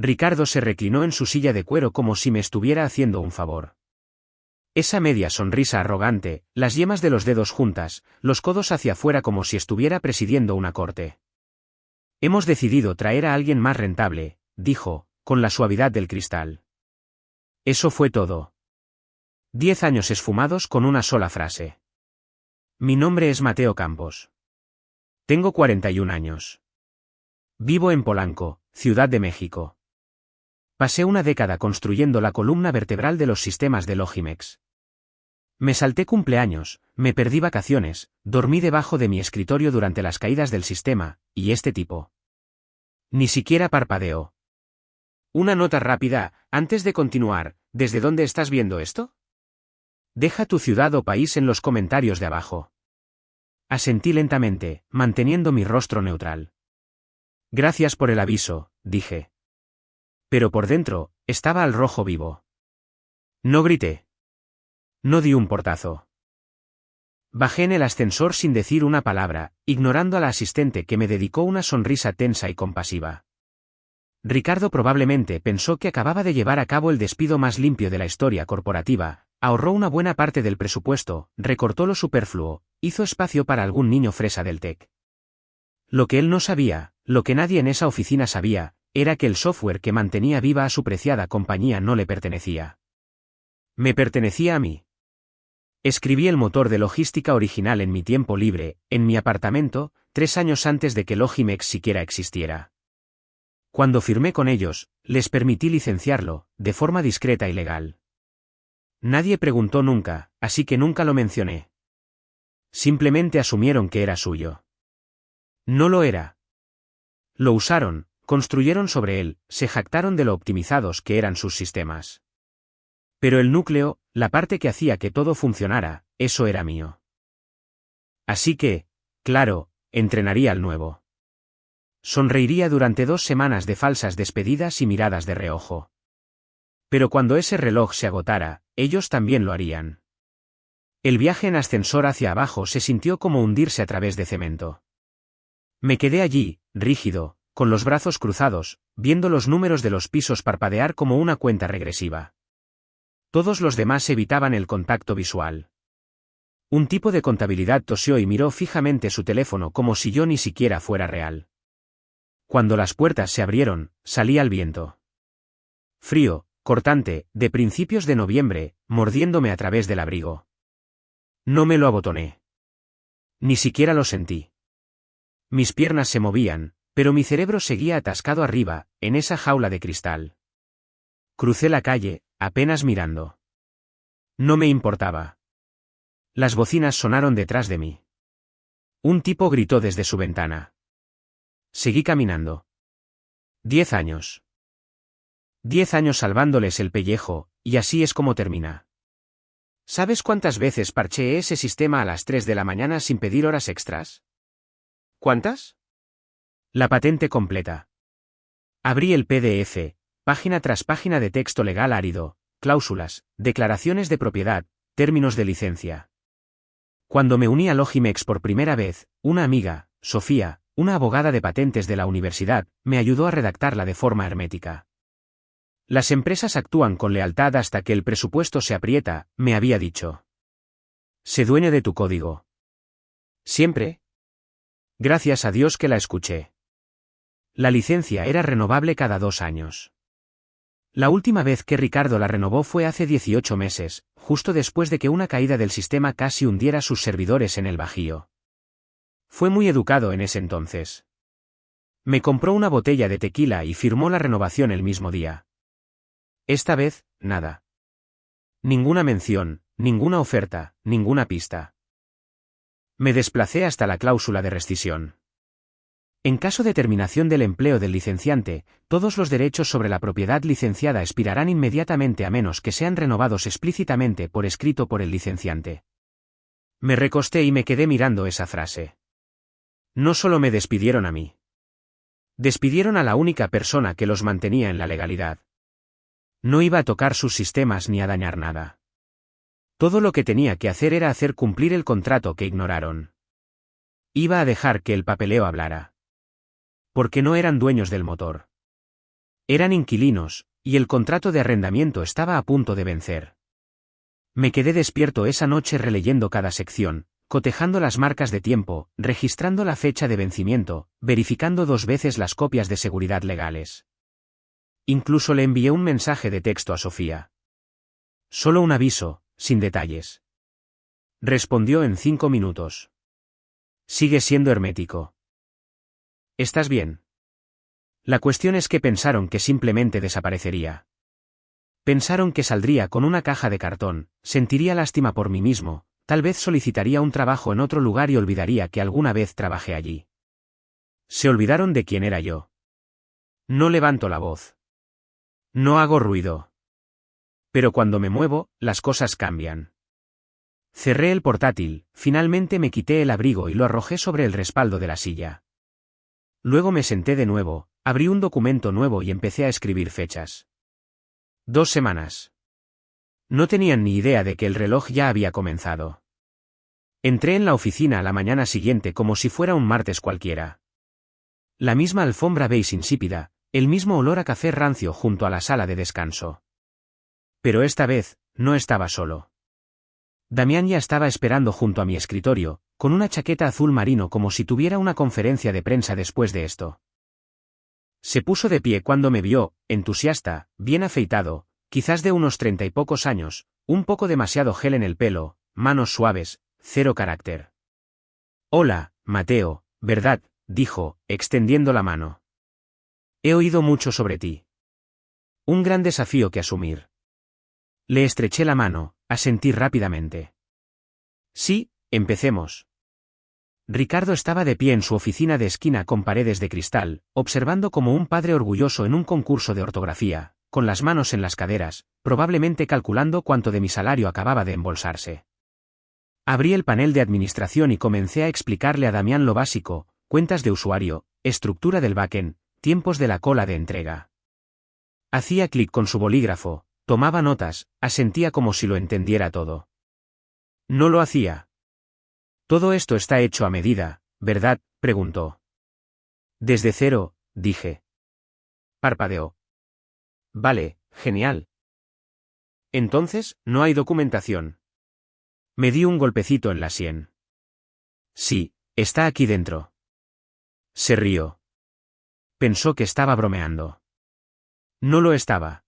Ricardo se reclinó en su silla de cuero como si me estuviera haciendo un favor. Esa media sonrisa arrogante, las yemas de los dedos juntas, los codos hacia afuera como si estuviera presidiendo una corte. Hemos decidido traer a alguien más rentable, dijo, con la suavidad del cristal. Eso fue todo. 10 años esfumados con una sola frase. Mi nombre es Mateo Campos. Tengo 41 años. Vivo en Polanco, Ciudad de México. Pasé una década construyendo la columna vertebral de los sistemas de Logimex. Me salté cumpleaños, me perdí vacaciones, dormí debajo de mi escritorio durante las caídas del sistema, y este tipo. Ni siquiera parpadeó. Una nota rápida, antes de continuar, ¿desde dónde estás viendo esto? Deja tu ciudad o país en los comentarios de abajo. Asentí lentamente, manteniendo mi rostro neutral. Gracias por el aviso, dije. Pero por dentro, estaba al rojo vivo. No grité. No di un portazo. Bajé en el ascensor sin decir una palabra, ignorando a la asistente que me dedicó una sonrisa tensa y compasiva. Ricardo probablemente pensó que acababa de llevar a cabo el despido más limpio de la historia corporativa, ahorró una buena parte del presupuesto, recortó lo superfluo, hizo espacio para algún niño fresa del TEC. Lo que él no sabía, lo que nadie en esa oficina sabía, era que el software que mantenía viva a su preciada compañía no le pertenecía. Me pertenecía a mí. Escribí el motor de logística original en mi tiempo libre, en mi apartamento, 3 años antes de que Logimex siquiera existiera. Cuando firmé con ellos, les permití licenciarlo, de forma discreta y legal. Nadie preguntó nunca, así que nunca lo mencioné. Simplemente asumieron que era suyo. No lo era. Lo usaron, construyeron sobre él, se jactaron de lo optimizados que eran sus sistemas. Pero el núcleo, la parte que hacía que todo funcionara, eso era mío. Así que, claro, entrenaría al nuevo. Sonreiría durante 2 semanas de falsas despedidas y miradas de reojo. Pero cuando ese reloj se agotara, ellos también lo harían. El viaje en ascensor hacia abajo se sintió como hundirse a través de cemento. Me quedé allí, rígido, con los brazos cruzados, viendo los números de los pisos parpadear como una cuenta regresiva. Todos los demás evitaban el contacto visual. Un tipo de contabilidad tosió y miró fijamente su teléfono como si yo ni siquiera fuera real. Cuando las puertas se abrieron, salí al viento. Frío, cortante, de principios de noviembre, mordiéndome a través del abrigo. No me lo abotoné. Ni siquiera lo sentí. Mis piernas se movían, pero mi cerebro seguía atascado arriba, en esa jaula de cristal. Crucé la calle, apenas mirando. No me importaba. Las bocinas sonaron detrás de mí. Un tipo gritó desde su ventana. Seguí caminando. 10 años. 10 años salvándoles el pellejo, y así es como termina. ¿Sabes cuántas veces parcheé ese sistema a las 3 de la mañana sin pedir horas extras? ¿Cuántas? La patente completa. Abrí el PDF, página tras página de texto legal árido, cláusulas, declaraciones de propiedad, términos de licencia. Cuando me uní a Logimex por primera vez, una amiga, Sofía, una abogada de patentes de la universidad, me ayudó a redactarla de forma hermética. Las empresas actúan con lealtad hasta que el presupuesto se aprieta, me había dicho. Sé dueño de tu código. ¿Siempre? Gracias a Dios que la escuché. La licencia era renovable cada 2 años. La última vez que Ricardo la renovó fue hace 18 meses, justo después de que una caída del sistema casi hundiera sus servidores en el Bajío. Fue muy educado en ese entonces. Me compró una botella de tequila y firmó la renovación el mismo día. Esta vez, nada. Ninguna mención, ninguna oferta, ninguna pista. Me desplacé hasta la cláusula de rescisión. En caso de terminación del empleo del licenciante, todos los derechos sobre la propiedad licenciada expirarán inmediatamente a menos que sean renovados explícitamente por escrito por el licenciante. Me recosté y me quedé mirando esa frase. No solo me despidieron a mí. Despidieron a la única persona que los mantenía en la legalidad. No iba a tocar sus sistemas ni a dañar nada. Todo lo que tenía que hacer era hacer cumplir el contrato que ignoraron. Iba a dejar que el papeleo hablara. Porque no eran dueños del motor. Eran inquilinos, y el contrato de arrendamiento estaba a punto de vencer. Me quedé despierto esa noche releyendo cada sección, cotejando las marcas de tiempo, registrando la fecha de vencimiento, verificando 2 veces las copias de seguridad legales. Incluso le envié un mensaje de texto a Sofía. Solo un aviso, sin detalles. Respondió en 5 minutos. Sigue siendo hermético. ¿Estás bien? La cuestión es que pensaron que simplemente desaparecería. Pensaron que saldría con una caja de cartón, sentiría lástima por mí mismo, tal vez solicitaría un trabajo en otro lugar y olvidaría que alguna vez trabajé allí. Se olvidaron de quién era yo. No levanto la voz. No hago ruido. Pero cuando me muevo, las cosas cambian. Cerré el portátil, finalmente me quité el abrigo y lo arrojé sobre el respaldo de la silla. Luego me senté de nuevo, abrí un documento nuevo y empecé a escribir fechas. 2 semanas. No tenían ni idea de que el reloj ya había comenzado. Entré en la oficina a la mañana siguiente como si fuera un martes cualquiera. La misma alfombra beige insípida, el mismo olor a café rancio junto a la sala de descanso. Pero esta vez, no estaba solo. Damián ya estaba esperando junto a mi escritorio, con una chaqueta azul marino como si tuviera una conferencia de prensa después de esto. Se puso de pie cuando me vio, entusiasta, bien afeitado, quizás de unos 30 y pocos años, un poco demasiado gel en el pelo, manos suaves, cero carácter. Hola, Mateo, ¿verdad?, dijo, extendiendo la mano. He oído mucho sobre ti. Un gran desafío que asumir. Le estreché la mano, asentí rápidamente. Sí, empecemos. Ricardo estaba de pie en su oficina de esquina con paredes de cristal, observando como un padre orgulloso en un concurso de ortografía, con las manos en las caderas, probablemente calculando cuánto de mi salario acababa de embolsarse. Abrí el panel de administración y comencé a explicarle a Damián lo básico, cuentas de usuario, estructura del backend, tiempos de la cola de entrega. Hacía clic con su bolígrafo, tomaba notas, asentía como si lo entendiera todo. No lo hacía. Todo esto está hecho a medida, ¿verdad?, preguntó. Desde cero, dije. Parpadeó. Vale, genial. Entonces, no hay documentación. Me di un golpecito en la sien. Sí, está aquí dentro. Se rió. Pensó que estaba bromeando. No lo estaba.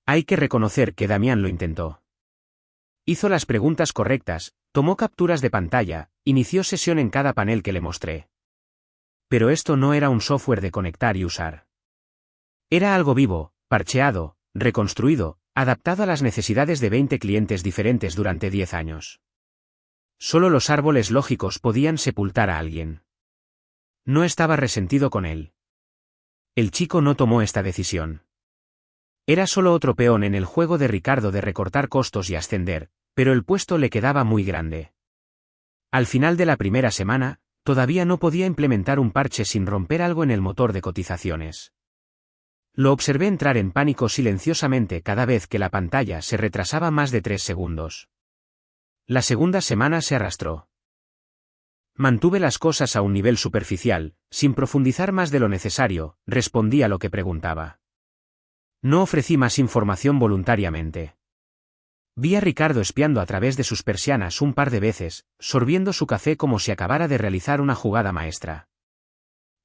Hay que reconocer que Damián lo intentó. Hizo las preguntas correctas, tomó capturas de pantalla, inició sesión en cada panel que le mostré. Pero esto no era un software de conectar y usar. Era algo vivo, parcheado, reconstruido, adaptado a las necesidades de 20 clientes diferentes durante 10 años. Solo los árboles lógicos podían sepultar a alguien. No estaba resentido con él. El chico no tomó esta decisión. Era solo otro peón en el juego de Ricardo de recortar costos y ascender, pero el puesto le quedaba muy grande. Al final de la primera semana, todavía no podía implementar un parche sin romper algo en el motor de cotizaciones. Lo observé entrar en pánico silenciosamente cada vez que la pantalla se retrasaba más de 3 segundos. La segunda semana se arrastró. Mantuve las cosas a un nivel superficial, sin profundizar más de lo necesario, respondí a lo que preguntaba. No ofrecí más información voluntariamente. Vi a Ricardo espiando a través de sus persianas un par de veces, sorbiendo su café como si acabara de realizar una jugada maestra.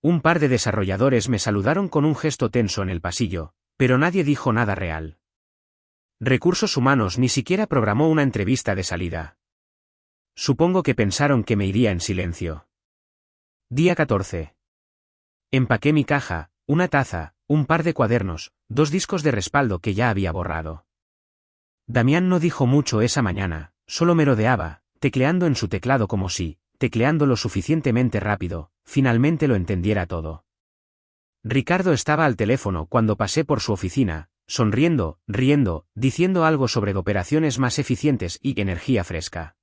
Un par de desarrolladores me saludaron con un gesto tenso en el pasillo, pero nadie dijo nada real. Recursos Humanos ni siquiera programó una entrevista de salida. Supongo que pensaron que me iría en silencio. Día 14. Empaqué mi caja, una taza, un par de cuadernos, 2 discos de respaldo que ya había borrado. Damián no dijo mucho esa mañana, solo merodeaba, tecleando en su teclado como si, tecleando lo suficientemente rápido, finalmente lo entendiera todo. Ricardo estaba al teléfono cuando pasé por su oficina, sonriendo, riendo, diciendo algo sobre operaciones más eficientes y energía fresca.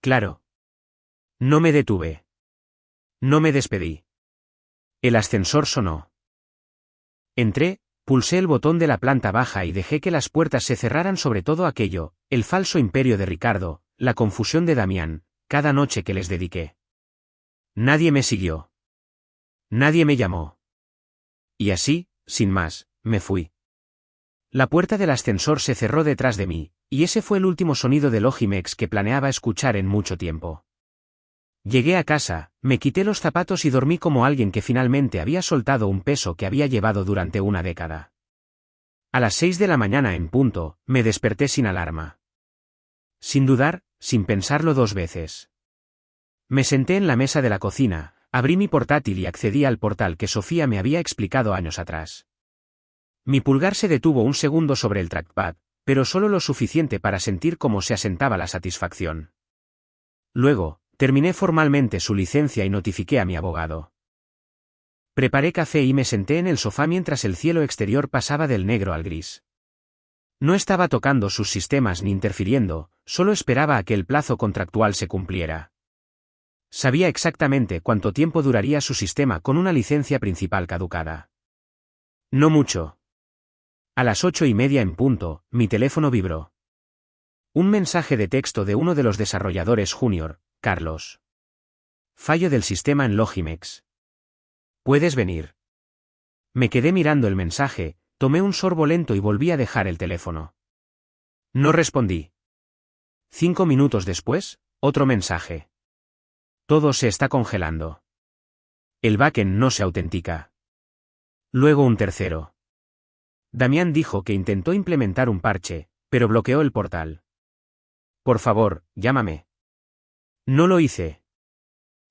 Claro. No me detuve. No me despedí. El ascensor sonó. Entré, pulsé el botón de la planta baja y dejé que las puertas se cerraran sobre todo aquello, el falso imperio de Ricardo, la confusión de Damián, cada noche que les dediqué. Nadie me siguió. Nadie me llamó. Y así, sin más, me fui. La puerta del ascensor se cerró detrás de mí, y ese fue el último sonido del Logimex que planeaba escuchar en mucho tiempo. Llegué a casa, me quité los zapatos y dormí como alguien que finalmente había soltado un peso que había llevado durante una década. A las 6 de la mañana en punto, me desperté sin alarma. Sin dudar, sin pensarlo dos veces. Me senté en la mesa de la cocina, abrí mi portátil y accedí al portal que Sofía me había explicado años atrás. Mi pulgar se detuvo un segundo sobre el trackpad, pero solo lo suficiente para sentir cómo se asentaba la satisfacción. Luego, terminé formalmente su licencia y notifiqué a mi abogado. Preparé café y me senté en el sofá mientras el cielo exterior pasaba del negro al gris. No estaba tocando sus sistemas ni interfiriendo, solo esperaba a que el plazo contractual se cumpliera. Sabía exactamente cuánto tiempo duraría su sistema con una licencia principal caducada. No mucho. A las 8:30 en punto, mi teléfono vibró. Un mensaje de texto de uno de los desarrolladores junior, Carlos. Fallo del sistema en Logimex. ¿Puedes venir? Me quedé mirando el mensaje, tomé un sorbo lento y volví a dejar el teléfono. No respondí. 5 minutos después, otro mensaje. Todo se está congelando. El backend no se autentica. Luego un tercero. Damián dijo que intentó implementar un parche, pero bloqueó el portal. Por favor, llámame. No lo hice.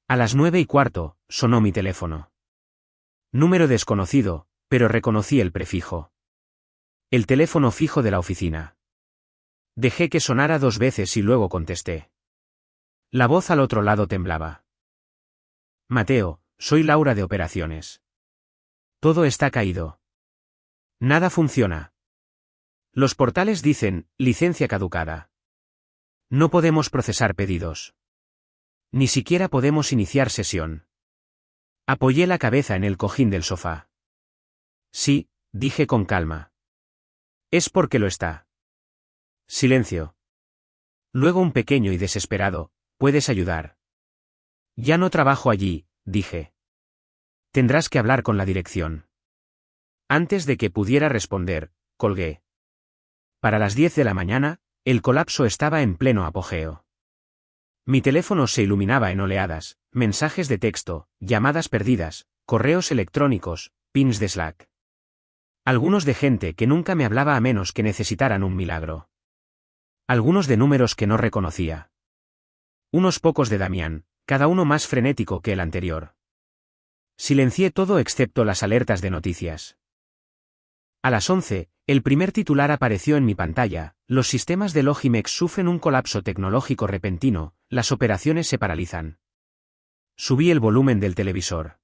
A las 9:15, sonó mi teléfono. Número desconocido, pero reconocí el prefijo. El teléfono fijo de la oficina. Dejé que sonara 2 veces y luego contesté. La voz al otro lado temblaba. Mateo, soy Laura de operaciones. Todo está caído. Nada funciona. Los portales dicen, licencia caducada. No podemos procesar pedidos. Ni siquiera podemos iniciar sesión. Apoyé la cabeza en el cojín del sofá. Sí, dije con calma. Es porque lo está. Silencio. Luego un pequeño y desesperado, ¿puedes ayudar? Ya no trabajo allí, dije. Tendrás que hablar con la dirección. Antes de que pudiera responder, colgué. Para las 10 de la mañana, el colapso estaba en pleno apogeo. Mi teléfono se iluminaba en oleadas, mensajes de texto, llamadas perdidas, correos electrónicos, pins de Slack. Algunos de gente que nunca me hablaba a menos que necesitaran un milagro. Algunos de números que no reconocía. Unos pocos de Damián, cada uno más frenético que el anterior. Silencié todo excepto las alertas de noticias. A las 11, el primer titular apareció en mi pantalla: los sistemas de Logimex sufren un colapso tecnológico repentino, las operaciones se paralizan. Subí el volumen del televisor.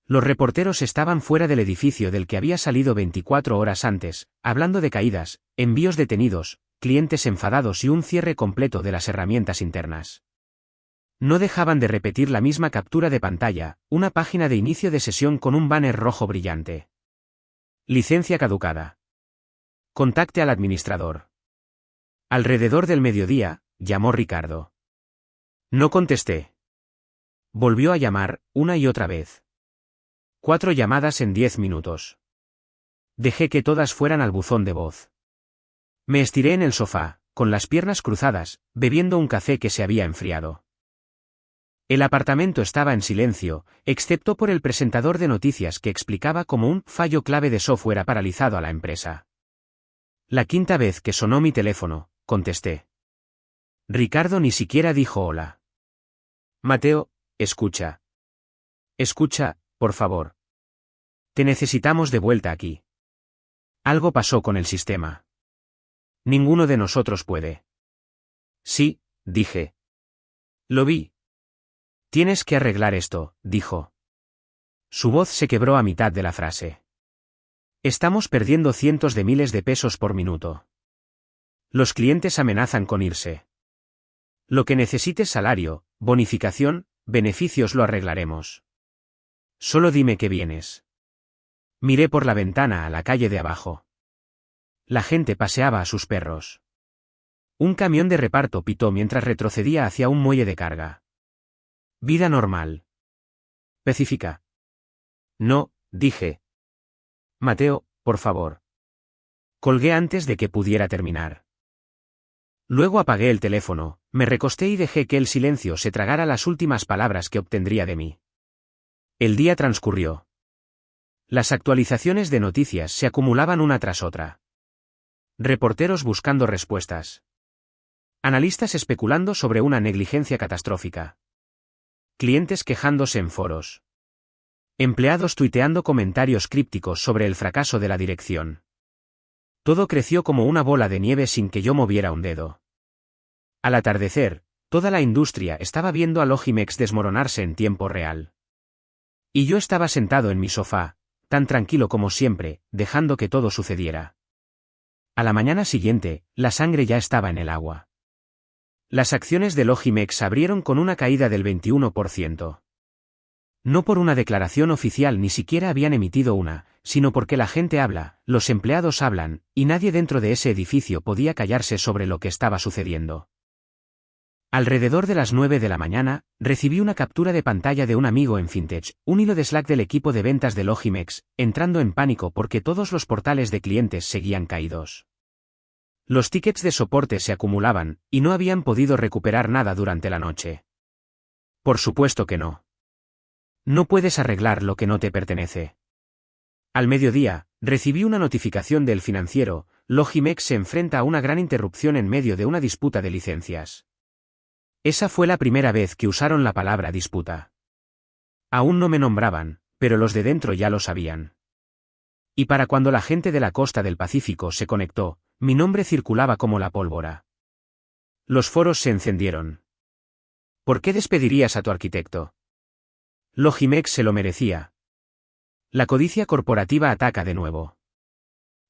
Los reporteros estaban fuera del edificio del que había salido 24 horas antes, hablando de caídas, envíos detenidos, clientes enfadados y un cierre completo de las herramientas internas. No dejaban de repetir la misma captura de pantalla, una página de inicio de sesión con un banner rojo brillante. Licencia caducada. Contacte al administrador. Alrededor del mediodía, llamó Ricardo. No contesté. Volvió a llamar, una y otra vez. 4 llamadas en 10 minutos. Dejé que todas fueran al buzón de voz. Me estiré en el sofá, con las piernas cruzadas, bebiendo un café que se había enfriado. El apartamento estaba en silencio, excepto por el presentador de noticias que explicaba cómo un fallo clave de software ha paralizado a la empresa. La quinta vez que sonó mi teléfono, contesté. Ricardo ni siquiera dijo hola. Mateo, escucha. Escucha, por favor. Te necesitamos de vuelta aquí. Algo pasó con el sistema. Ninguno de nosotros puede. Sí, dije. Lo vi. Tienes que arreglar esto, dijo. Su voz se quebró a mitad de la frase. Estamos perdiendo cientos de miles de pesos por minuto. Los clientes amenazan con irse. Lo que necesites: salario, bonificación, beneficios, lo arreglaremos. Solo dime que vienes. Miré por la ventana a la calle de abajo. La gente paseaba a sus perros. Un camión de reparto pitó mientras retrocedía hacia un muelle de carga. Vida normal. Pacífica. No, dije. Mateo, por favor. Colgué antes de que pudiera terminar. Luego apagué el teléfono, me recosté y dejé que el silencio se tragara las últimas palabras que obtendría de mí. El día transcurrió. Las actualizaciones de noticias se acumulaban una tras otra. Reporteros buscando respuestas. Analistas especulando sobre una negligencia catastrófica. Clientes quejándose en foros. Empleados tuiteando comentarios crípticos sobre el fracaso de la dirección. Todo creció como una bola de nieve sin que yo moviera un dedo. Al atardecer, toda la industria estaba viendo a Logimex desmoronarse en tiempo real. Y yo estaba sentado en mi sofá, tan tranquilo como siempre, dejando que todo sucediera. A la mañana siguiente, la sangre ya estaba en el agua. Las acciones de Logimex abrieron con una caída del 21%. No por una declaración oficial, ni siquiera habían emitido una, sino porque la gente habla, los empleados hablan, y nadie dentro de ese edificio podía callarse sobre lo que estaba sucediendo. Alrededor de las 9 de la mañana, recibí una captura de pantalla de un amigo en Fintech, un hilo de Slack del equipo de ventas de Logimex, entrando en pánico porque todos los portales de clientes seguían caídos. Los tickets de soporte se acumulaban, y no habían podido recuperar nada durante la noche. Por supuesto que no. No puedes arreglar lo que no te pertenece. Al mediodía, recibí una notificación del financiero, Logimex se enfrenta a una gran interrupción en medio de una disputa de licencias. Esa fue la primera vez que usaron la palabra disputa. Aún no me nombraban, pero los de dentro ya lo sabían. Y para cuando la gente de la costa del Pacífico se conectó, mi nombre circulaba como la pólvora. Los foros se encendieron. ¿Por qué despedirías a tu arquitecto? Logimex se lo merecía. La codicia corporativa ataca de nuevo.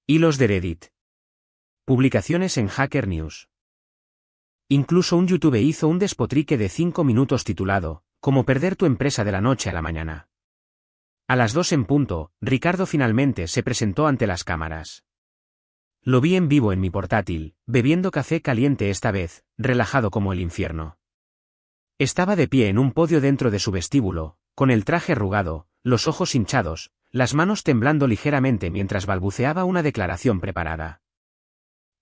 Hilos de Reddit. Publicaciones en Hacker News. Incluso un YouTube hizo un despotrique de 5 minutos titulado, «Cómo perder tu empresa de la noche a la mañana». A las 2 en punto, Ricardo finalmente se presentó ante las cámaras. Lo vi en vivo en mi portátil, bebiendo café caliente esta vez, relajado como el infierno. Estaba de pie en un podio dentro de su vestíbulo, con el traje arrugado, los ojos hinchados, las manos temblando ligeramente mientras balbuceaba una declaración preparada.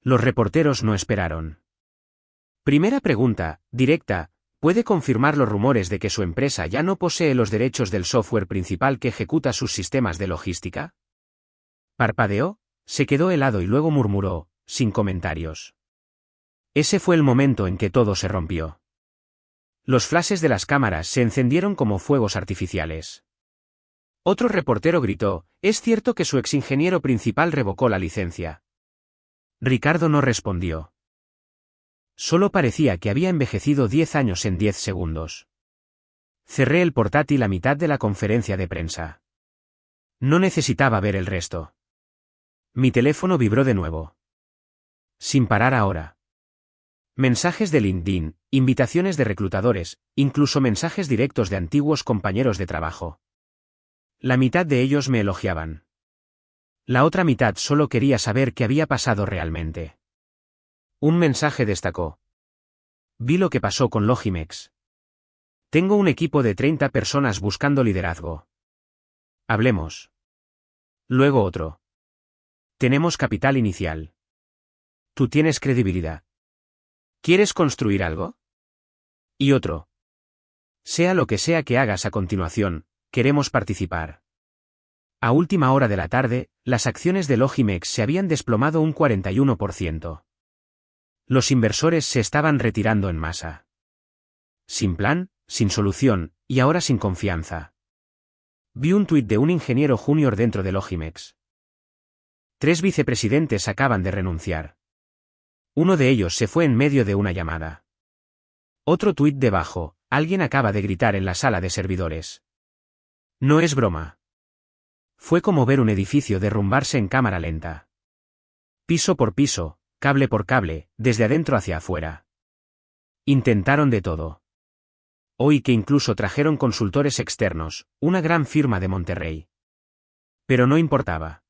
Los reporteros no esperaron. Primera pregunta, directa, ¿puede confirmar los rumores de que su empresa ya no posee los derechos del software principal que ejecuta sus sistemas de logística? Parpadeó, se quedó helado y luego murmuró, sin comentarios. Ese fue el momento en que todo se rompió. Los flashes de las cámaras se encendieron como fuegos artificiales. Otro reportero gritó, «¿Es cierto que su exingeniero principal revocó la licencia?» Ricardo no respondió. Solo parecía que había envejecido 10 años en 10 segundos. Cerré el portátil a mitad de la conferencia de prensa. No necesitaba ver el resto. Mi teléfono vibró de nuevo. Sin parar ahora. Mensajes de LinkedIn, invitaciones de reclutadores, incluso mensajes directos de antiguos compañeros de trabajo. La mitad de ellos me elogiaban. La otra mitad solo quería saber qué había pasado realmente. Un mensaje destacó. Vi lo que pasó con Logimex. Tengo un equipo de 30 personas buscando liderazgo. Hablemos. Luego otro. Tenemos capital inicial. Tú tienes credibilidad. ¿Quieres construir algo? Y otro. Sea lo que sea que hagas a continuación, queremos participar. A última hora de la tarde, las acciones de Logimex se habían desplomado un 41%. Los inversores se estaban retirando en masa. Sin plan, sin solución, y ahora sin confianza. Vi un tuit de un ingeniero junior dentro de Logimex. 3 vicepresidentes acaban de renunciar. Uno de ellos se fue en medio de una llamada. Otro tuit debajo, alguien acaba de gritar en la sala de servidores. No es broma. Fue como ver un edificio derrumbarse en cámara lenta. Piso por piso, cable por cable, desde adentro hacia afuera. Intentaron de todo. Oí que incluso trajeron consultores externos, una gran firma de Monterrey. Pero no importaba.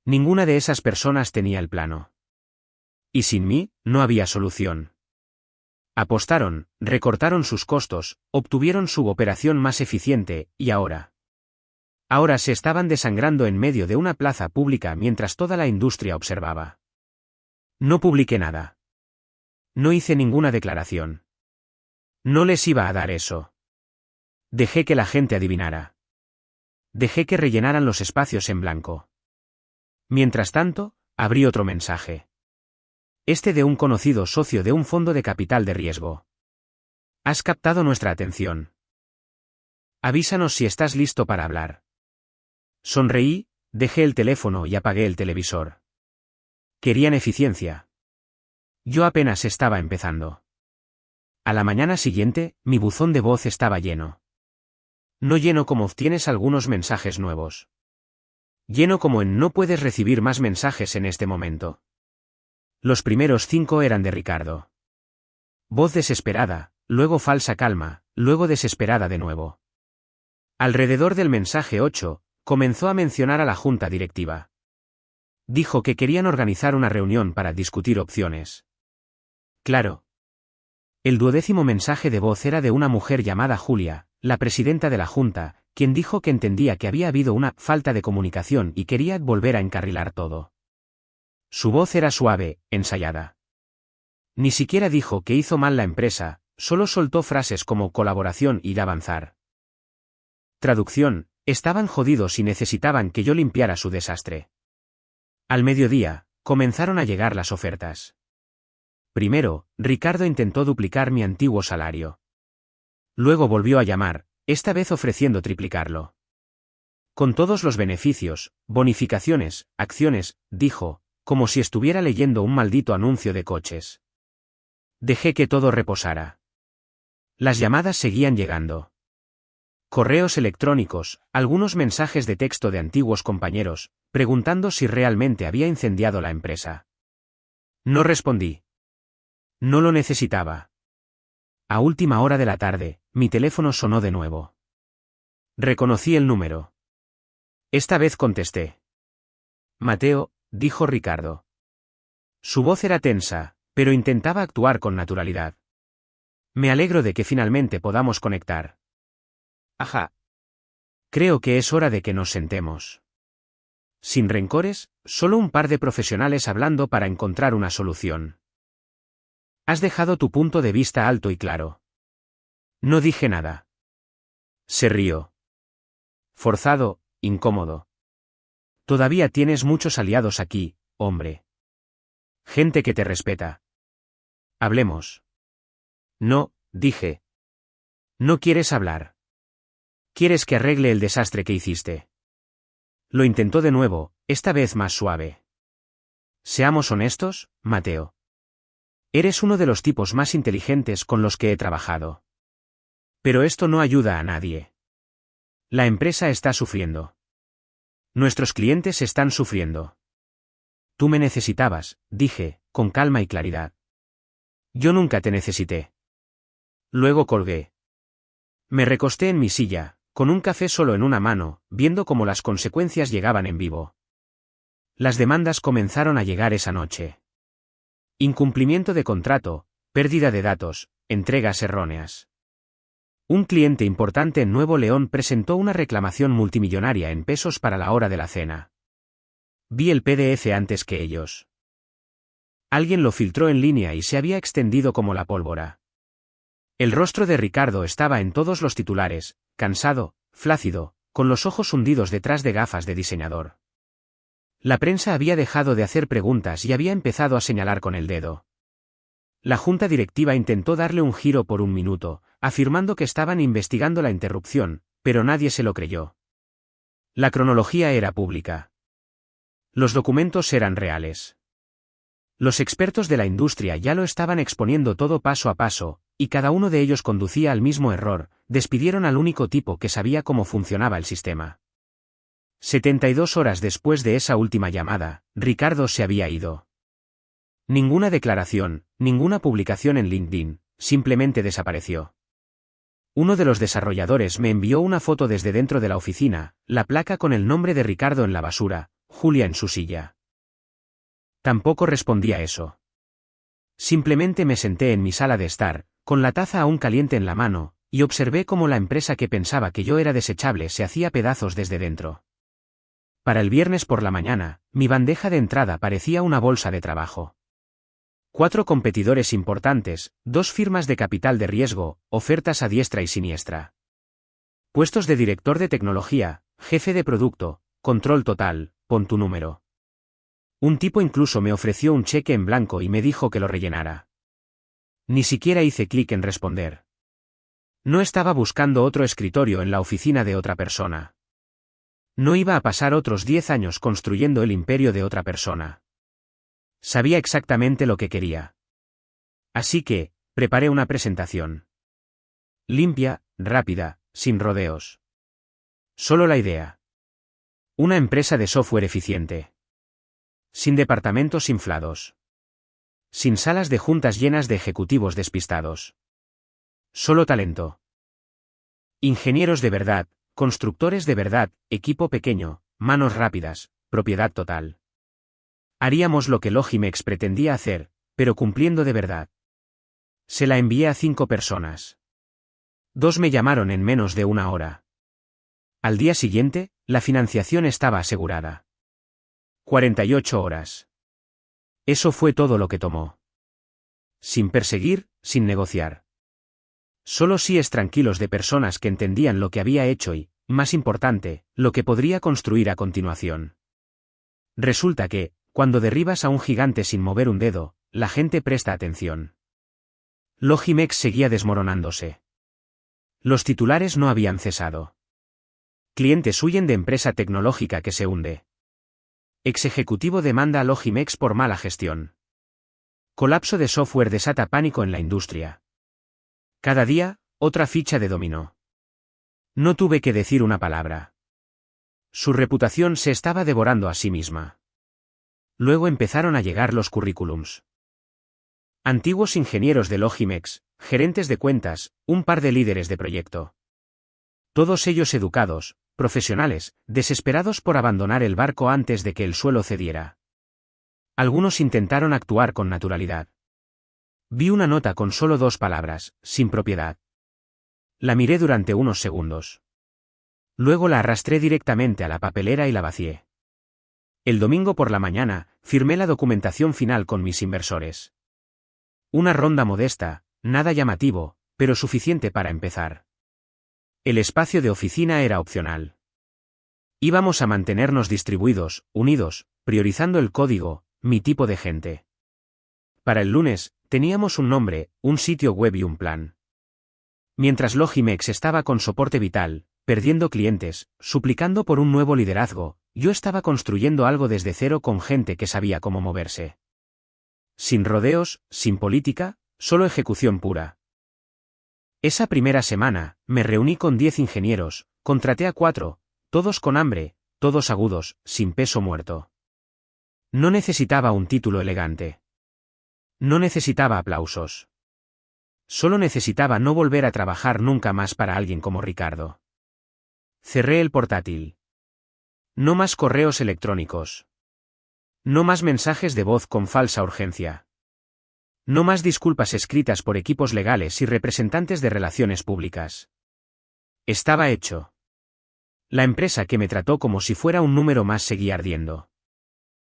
Ninguna de esas personas tenía el plano. Y sin mí, no había solución. Apostaron, recortaron sus costos, obtuvieron su operación más eficiente, y ahora. Ahora se estaban desangrando en medio de una plaza pública mientras toda la industria observaba. No publiqué nada. No hice ninguna declaración. No les iba a dar eso. Dejé que la gente adivinara. Dejé que rellenaran los espacios en blanco. Mientras tanto, abrí otro mensaje. Este de un conocido socio de un fondo de capital de riesgo. Has captado nuestra atención. Avísanos si estás listo para hablar. Sonreí, dejé el teléfono y apagué el televisor. Querían eficiencia. Yo apenas estaba empezando. A la mañana siguiente, mi buzón de voz estaba lleno. No lleno como tienes algunos mensajes nuevos. Lleno como en no puedes recibir más mensajes en este momento. Los primeros 5 eran de Ricardo. Voz desesperada, luego falsa calma, luego desesperada de nuevo. Alrededor del mensaje 8, comenzó a mencionar a la junta directiva. Dijo que querían organizar una reunión para discutir opciones. Claro. El 12º mensaje de voz era de una mujer llamada Julia, la presidenta de la junta, quien dijo que entendía que había habido una falta de comunicación y quería volver a encarrilar todo. Su voz era suave, ensayada. Ni siquiera dijo que hizo mal la empresa, solo soltó frases como colaboración y avanzar. Traducción, estaban jodidos y necesitaban que yo limpiara su desastre. Al mediodía, comenzaron a llegar las ofertas. Primero, Ricardo intentó duplicar mi antiguo salario. Luego volvió a llamar, esta vez ofreciendo triplicarlo. Con todos los beneficios, bonificaciones, acciones, dijo, como si estuviera leyendo un maldito anuncio de coches. Dejé que todo reposara. Las llamadas seguían llegando. Correos electrónicos, algunos mensajes de texto de antiguos compañeros, preguntando si realmente había incendiado la empresa. No respondí. No lo necesitaba. A última hora de la tarde, mi teléfono sonó de nuevo. Reconocí el número. Esta vez contesté. Mateo, dijo Ricardo. Su voz era tensa, pero intentaba actuar con naturalidad. Me alegro de que finalmente podamos conectar. Ajá. Creo que es hora de que nos sentemos. Sin rencores, solo un par de profesionales hablando para encontrar una solución. Has dejado tu punto de vista alto y claro. No dije nada. Se rió. Forzado, incómodo. Todavía tienes muchos aliados aquí, hombre. Gente que te respeta. Hablemos. No, dije. No quieres hablar. Quieres que arregle el desastre que hiciste. Lo intentó de nuevo, esta vez más suave. Seamos honestos, Mateo. Eres uno de los tipos más inteligentes con los que he trabajado. Pero esto no ayuda a nadie. La empresa está sufriendo. Nuestros clientes están sufriendo. Tú me necesitabas, dije, con calma y claridad. Yo nunca te necesité. Luego colgué. Me recosté en mi silla, con un café solo en una mano, viendo cómo las consecuencias llegaban en vivo. Las demandas comenzaron a llegar esa noche. Incumplimiento de contrato, pérdida de datos, entregas erróneas. Un cliente importante en Nuevo León presentó una reclamación multimillonaria en pesos para la hora de la cena. Vi el PDF antes que ellos. Alguien lo filtró en línea y se había extendido como la pólvora. El rostro de Ricardo estaba en todos los titulares, cansado, flácido, con los ojos hundidos detrás de gafas de diseñador. La prensa había dejado de hacer preguntas y había empezado a señalar con el dedo. La junta directiva intentó darle un giro por un minuto, afirmando que estaban investigando la interrupción, pero nadie se lo creyó. La cronología era pública. Los documentos eran reales. Los expertos de la industria ya lo estaban exponiendo todo paso a paso, y cada uno de ellos conducía al mismo error. Despidieron al único tipo que sabía cómo funcionaba el sistema. 72 horas después de esa última llamada, Ricardo se había ido. Ninguna declaración, ninguna publicación en LinkedIn, simplemente desapareció. Uno de los desarrolladores me envió una foto desde dentro de la oficina, la placa con el nombre de Ricardo en la basura, Julia en su silla. Tampoco respondí a eso. Simplemente me senté en mi sala de estar, con la taza aún caliente en la mano, y observé cómo la empresa que pensaba que yo era desechable se hacía pedazos desde dentro. Para el viernes por la mañana, mi bandeja de entrada parecía una bolsa de trabajo. 4 competidores importantes, 2 firmas de capital de riesgo, ofertas a diestra y siniestra. Puestos de director de tecnología, jefe de producto, control total, pon tu número. Un tipo incluso me ofreció un cheque en blanco y me dijo que lo rellenara. Ni siquiera hice clic en responder. No estaba buscando otro escritorio en la oficina de otra persona. No iba a pasar otros 10 años construyendo el imperio de otra persona. Sabía exactamente lo que quería. Así que, preparé una presentación. Limpia, rápida, sin rodeos. Solo la idea. Una empresa de software eficiente. Sin departamentos inflados. Sin salas de juntas llenas de ejecutivos despistados. Solo talento. Ingenieros de verdad, constructores de verdad, equipo pequeño, manos rápidas, propiedad total. Haríamos lo que Logimex pretendía hacer, pero cumpliendo de verdad. Se la envié a 5 personas. 2 me llamaron en menos de una hora. Al día siguiente, la financiación estaba asegurada. 48 horas. Eso fue todo lo que tomó. Sin perseguir, sin negociar. Solo síes tranquilos de personas que entendían lo que había hecho y, más importante, lo que podría construir a continuación. Resulta que, cuando derribas a un gigante sin mover un dedo, la gente presta atención. Logimex seguía desmoronándose. Los titulares no habían cesado. Clientes huyen de empresa tecnológica que se hunde. Ex ejecutivo demanda a Logimex por mala gestión. Colapso de software desata pánico en la industria. Cada día, otra ficha de dominó. No tuve que decir una palabra. Su reputación se estaba devorando a sí misma. Luego empezaron a llegar los currículums. Antiguos ingenieros de Logimex, gerentes de cuentas, un par de líderes de proyecto. Todos ellos educados, profesionales, desesperados por abandonar el barco antes de que el suelo cediera. Algunos intentaron actuar con naturalidad. Vi una nota con solo 2 palabras, sin propiedad. La miré durante unos segundos. Luego la arrastré directamente a la papelera y la vacié. El domingo por la mañana, firmé la documentación final con mis inversores. Una ronda modesta, nada llamativo, pero suficiente para empezar. El espacio de oficina era opcional. Íbamos a mantenernos distribuidos, unidos, priorizando el código, mi tipo de gente. Para el lunes, teníamos un nombre, un sitio web y un plan. Mientras Logimex estaba con soporte vital, perdiendo clientes, suplicando por un nuevo liderazgo, yo estaba construyendo algo desde cero con gente que sabía cómo moverse. Sin rodeos, sin política, solo ejecución pura. Esa primera semana, me reuní con 10 ingenieros, contraté a 4, todos con hambre, todos agudos, sin peso muerto. No necesitaba un título elegante. No necesitaba aplausos. Solo necesitaba no volver a trabajar nunca más para alguien como Ricardo. Cerré el portátil. No más correos electrónicos. No más mensajes de voz con falsa urgencia. No más disculpas escritas por equipos legales y representantes de relaciones públicas. Estaba hecho. La empresa que me trató como si fuera un número más seguía ardiendo.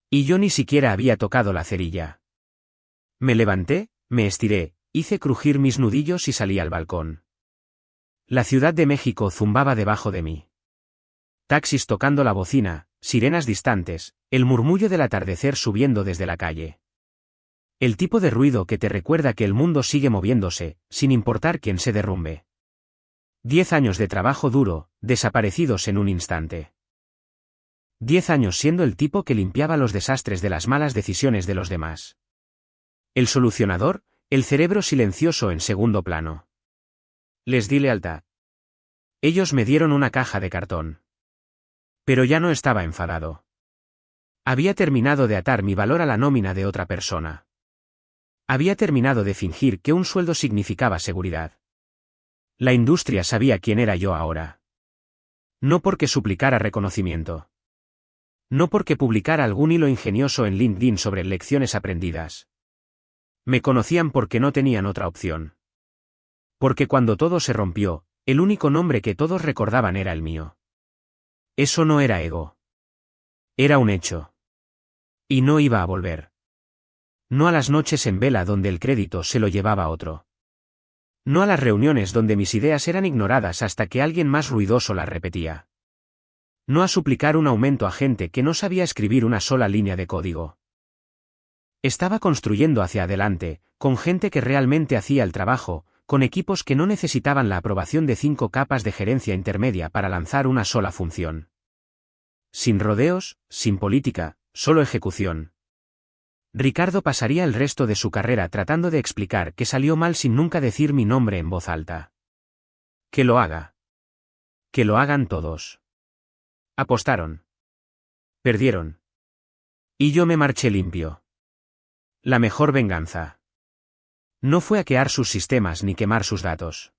Y yo ni siquiera había tocado la cerilla. Me levanté, me estiré, hice crujir mis nudillos y salí al balcón. La Ciudad de México zumbaba debajo de mí. Taxis tocando la bocina, sirenas distantes, el murmullo del atardecer subiendo desde la calle. El tipo de ruido que te recuerda que el mundo sigue moviéndose, sin importar quién se derrumbe. 10 años de trabajo duro, desaparecidos en un instante. 10 años siendo el tipo que limpiaba los desastres de las malas decisiones de los demás. El solucionador, el cerebro silencioso en segundo plano. Les di lealtad. Ellos me dieron una caja de cartón. Pero ya no estaba enfadado. Había terminado de atar mi valor a la nómina de otra persona. Había terminado de fingir que un sueldo significaba seguridad. La industria sabía quién era yo ahora. No porque suplicara reconocimiento. No porque publicara algún hilo ingenioso en LinkedIn sobre lecciones aprendidas. Me conocían porque no tenían otra opción. Porque cuando todo se rompió, el único nombre que todos recordaban era el mío. Eso no era ego. Era un hecho. Y no iba a volver. No a las noches en vela donde el crédito se lo llevaba otro. No a las reuniones donde mis ideas eran ignoradas hasta que alguien más ruidoso las repetía. No a suplicar un aumento a gente que no sabía escribir una sola línea de código. Estaba construyendo hacia adelante, con gente que realmente hacía el trabajo, con equipos que no necesitaban la aprobación de 5 capas de gerencia intermedia para lanzar una sola función. Sin rodeos, sin política, solo ejecución. Ricardo pasaría el resto de su carrera tratando de explicar que salió mal sin nunca decir mi nombre en voz alta. Que lo haga. Que lo hagan todos. Apostaron. Perdieron. Y yo me marché limpio. La mejor venganza. No fue hackear sus sistemas ni quemar sus datos.